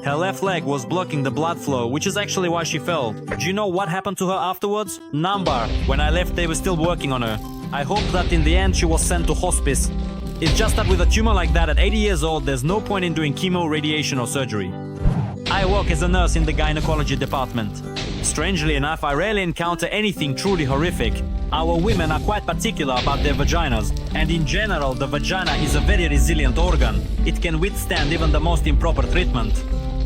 Her left leg was blocking the blood flow, which is actually why she fell. Do you know what happened to her afterwards? Number. When I left, they were still working on her. I hope that in the end she was sent to hospice. It's just that with a tumor like that at 80 years old, there's no point in doing chemo, radiation or surgery. I work as a nurse in the gynecology department. Strangely enough, I rarely encounter anything truly horrific. Our women are quite particular about their vaginas, and in general, the vagina is a very resilient organ. It can withstand even the most improper treatment.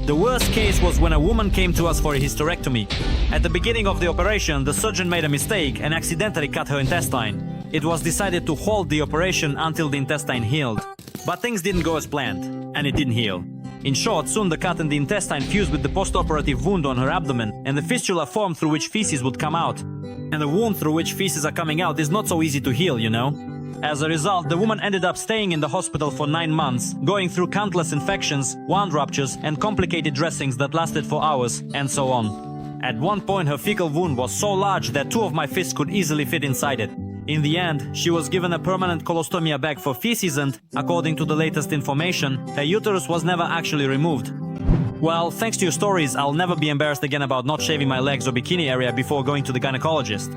The worst case was when a woman came to us for a hysterectomy. At the beginning of the operation, the surgeon made a mistake and accidentally cut her intestine. It was decided to hold the operation until the intestine healed. But things didn't go as planned, and it didn't heal. In short, soon the cut in the intestine fused with the post-operative wound on her abdomen, and the fistula formed through which feces would come out. And the wound through which feces are coming out is not so easy to heal, you know? As a result, the woman ended up staying in the hospital for 9 months, going through countless infections, wound ruptures, and complicated dressings that lasted for hours, and so on. At one point, her fecal wound was so large that 2 of my fists could easily fit inside it. In the end, she was given a permanent colostomia bag for feces and, according to the latest information, her uterus was never actually removed. Well, thanks to your stories, I'll never be embarrassed again about not shaving my legs or bikini area before going to the gynecologist.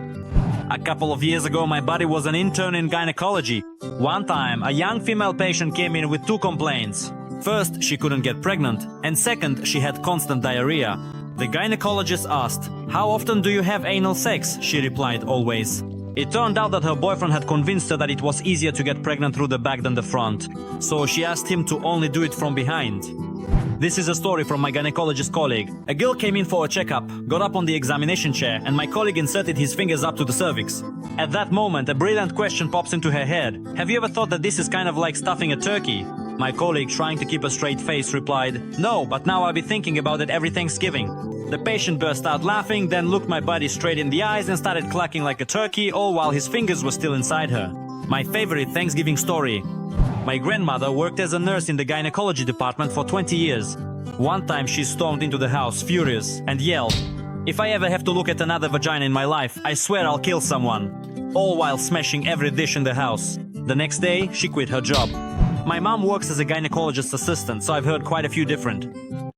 A couple of years ago, my buddy was an intern in gynecology. One time, a young female patient came in with 2 complaints. First, she couldn't get pregnant, and second, she had constant diarrhea. The gynecologist asked, "How often do you have anal sex?" She replied, "Always." It turned out that her boyfriend had convinced her that it was easier to get pregnant through the back than the front, so she asked him to only do it from behind. This is a story from my gynecologist colleague. A girl came in for a checkup, got up on the examination chair, and my colleague inserted his fingers up to the cervix. At that moment, a brilliant question pops into her head. "Have you ever thought that this is kind of like stuffing a turkey?" My colleague, trying to keep a straight face, replied, "No, but now I'll be thinking about it every Thanksgiving." The patient burst out laughing, then looked my buddy straight in the eyes and started clucking like a turkey, all while his fingers were still inside her. My favorite Thanksgiving story. My grandmother worked as a nurse in the gynecology department for 20 years. One time she stormed into the house, furious, and yelled, "If I ever have to look at another vagina in my life, I swear I'll kill someone," all while smashing every dish in the house. The next day, she quit her job. My mom works as a gynecologist assistant, so I've heard quite a few different